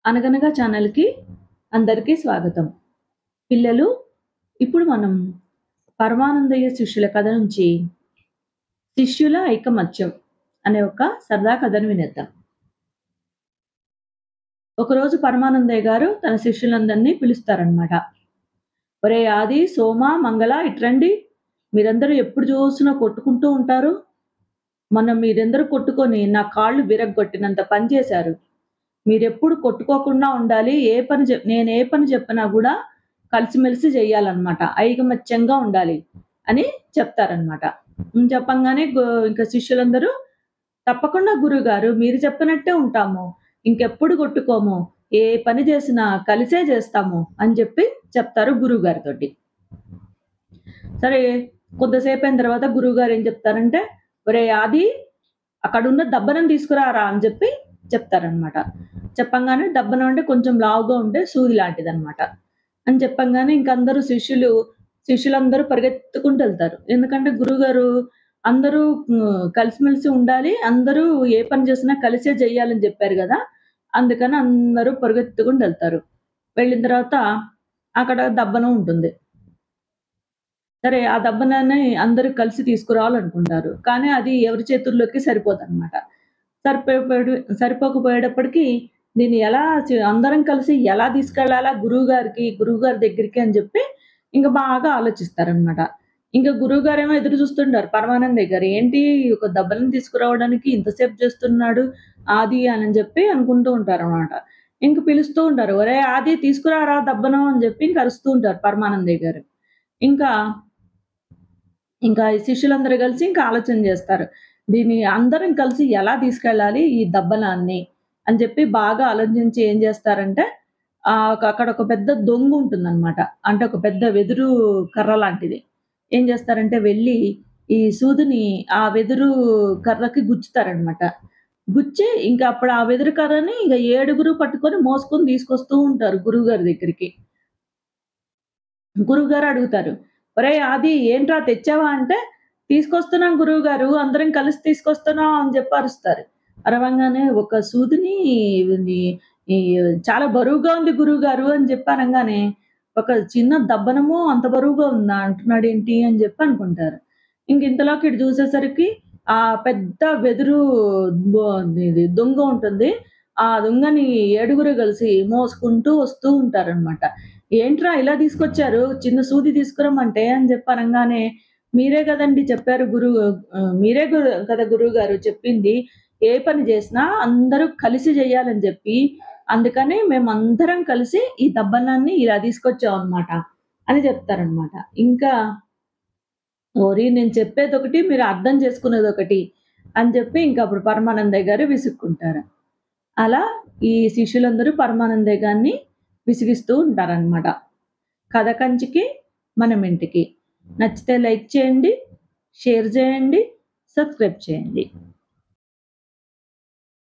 అనగనగా ఛానల్‌కి అందరికీ స్వాగతం. పిల్లలు, ఇప్పుడు మనం పరమానందయ్య శిష్యుల కథ నుంచి 'శిష్యుల ఐకమత్యం' అనే ఒక సరదా కథను వినేద్దాం. ఒకరోజు పరమానందయ్య గారు తన శిష్యులందరినీ పిలుస్తారనమాట. "ఒరేయ్ ఆది, సోమ, మంగళ ఇట్రండి. మీరందరూ ఎప్పుడు చూసినా కొట్టుకుంటూ ఉంటారు. మొన్న మీరందరూ కొట్టుకొని నా కాళ్ళు విరగ్గొట్టినంత పని చేశారు. మీరెప్పుడు కొట్టుకోకుండా ఉండాలి. నేను ఏ పని చెప్పినా గూడా కలిసిమెలిసి జేయాలనమాట. ఐకమత్యంగా ఉండాలి" అని చెప్తారనమాట. చెప్పంగానే ఇంక శిష్యులందరూ "తప్పకుండా గురువుగారు, మీరు చెప్పినట్టే ఉంటాము. ఇంకెప్పుడు కొట్టుకోము. ఏ పని చేసినా కలిసే జేస్తాము" అని చెప్తారు గురువుగారితోటి. సరే, కొంతసేపయిన తర్వాత గురువుగారు ఏం చెప్తారంటే, "ఒరేయ్ ఆది, అక్కడున్న దబ్బనం తీసుకురారా" అని చెప్తారనమాట. చెప్పంగానే దబ్బనం అంటే కొంచెం లావుగా ఉండే సూది లాంటిదనమాట. అని చెప్పంగానే ఇంక శిష్యులందరూ పరిగెత్తుకుంటూ ఎళ్తారు. ఎందుకంటే గురువుగారు అందరూ కలిసిమెలిసి ఉండాలి. అందరూ ఏ పని చేసినా కలిసే జెయ్యాలని జెప్పారు గదా! అందుకని అందరూ పరిగెత్తుకుంటూ ఎళ్తారు. వెళ్ళిన తర్వాత అక్కడ దబ్బనం ఉంటుంది. సరే, ఆ దబ్బనాన్ని అందరూ కలిసి తీసుకురావాలనుకుంటారు. కానీ అది ఎవరి చేతుల్లోకి సరిపోదనమాట. సరిపోపోడు సరిపోకపోయేటప్పటికి దీన్ని అందరం కలిసి ఎలా తీసుకెళ్ళాలా గురువుగారి దగ్గరికి అని జెప్పి ఇంక బాగా ఆలోచిస్తారనమాట. ఇంక గురువుగారేమో ఎదురు చూస్తుంటారు పరమానందయ్య గారు. ఏంటి ఒక దెబ్బలను తీసుకురావడానికి ఇంతసేపు చేస్తున్నాడు ఆది అని జెప్పి అనుకుంటూ ఉంటారనమాట. ఇంక పిలుస్తూ ఉంటారు. "ఒరేయ్ ఆది, తీసుకురారా దబ్బనం" అని జెప్పి ఇంక అరుస్తూ ఉంటారు పరమానందయ్య గారు. ఇంకా ఇంకా ఈ శిష్యులందరూ కలిసి ఇంకా ఆలోచన జేస్తారు. దీన్ని అందరం కలిసి ఎలా తీసుకెళ్ళాలి ఈ దబ్బనాన్ని అని చెప్పి బాగా ఆలోచించి ఏం జేస్తారంటే, అక్కడ ఒక పెద్ద దొంగుంటుందనమాట. అంటే ఒక పెద్ద వెదురు కర్ర లాంటిది. ఏం జేస్తారంటే వెళ్లి ఈ సూదిని ఆ వెదురు కర్రకి గుచ్చుతారనమాట. గుచ్చి ఇంక అప్పుడు ఆ వెదురు కర్రని ఇంక ఏడుగురు పట్టుకొని మోసుకొని తీసుకొస్తూ ఉంటారు గురువుగారి దగ్గరికి. గురువుగారు అడుగుతారు. "ఒరేయ్ ఆది, ఏంట్రా తెచ్చావా?" అంటే, "తీసుకొస్తున్నాం గురువుగారు, అందరం కలిసి తీసుకొస్తున్నాం" అని జెప్పి అరుస్తారు. అరవంగానే ఒక సూదిని ఇది ఈ "చాలా బరువుగా ఉంది గురువుగారు" అని జెప్పి అనంగానే, ఒక చిన్న దబ్బనము అంత బరువుగా ఉందా అంటున్నాడేంటి అని జెప్పి అనుకుంటారు. ఇంక ఇంతలోకి ఇటు జూసేసరికి ఆ పెద్ద వెదురు బో ఇది దుంగ ఉంటుంది. ఆ దుంగని ఏడుగురు గలిసి మోసుకుంటూ వస్తూ ఉంటారనమాట. "ఏంట్రా ఇలా తీసుకొచ్చారు? చిన్న సూది తీసుకురమ్మంటే" అని జెప్పి అనంగానే, "మీరే గదండీ చెప్పారు మీరే కదా గురువుగారు చెప్పింది. ఏ పని జేసినా అందరూ కలిసి జేయాలని జెప్పి, అందుకని మేమందరం కలిసి ఈ దబ్బనాన్ని ఇలా తీసుకొచ్చామనమాట" అని జెప్తారనమాట. ఇంకా ఓరి నేను చెప్పేదొకటి, మీరు అర్థం చేసుకునేదొకటి అని జెప్పి ఇంకప్పుడు పరమానందయ్య గారు విసుక్కుంటారు. అలా ఈ శిష్యులందరూ పరమానందయ్య గారిని విసిగిస్తూ ఉంటారనమాట. కథ కంచికి మనమింటికి. నచ్చితే లైక్ చేయండి, షేర్ చేయండి, సబ్స్క్రైబ్ చేయండి.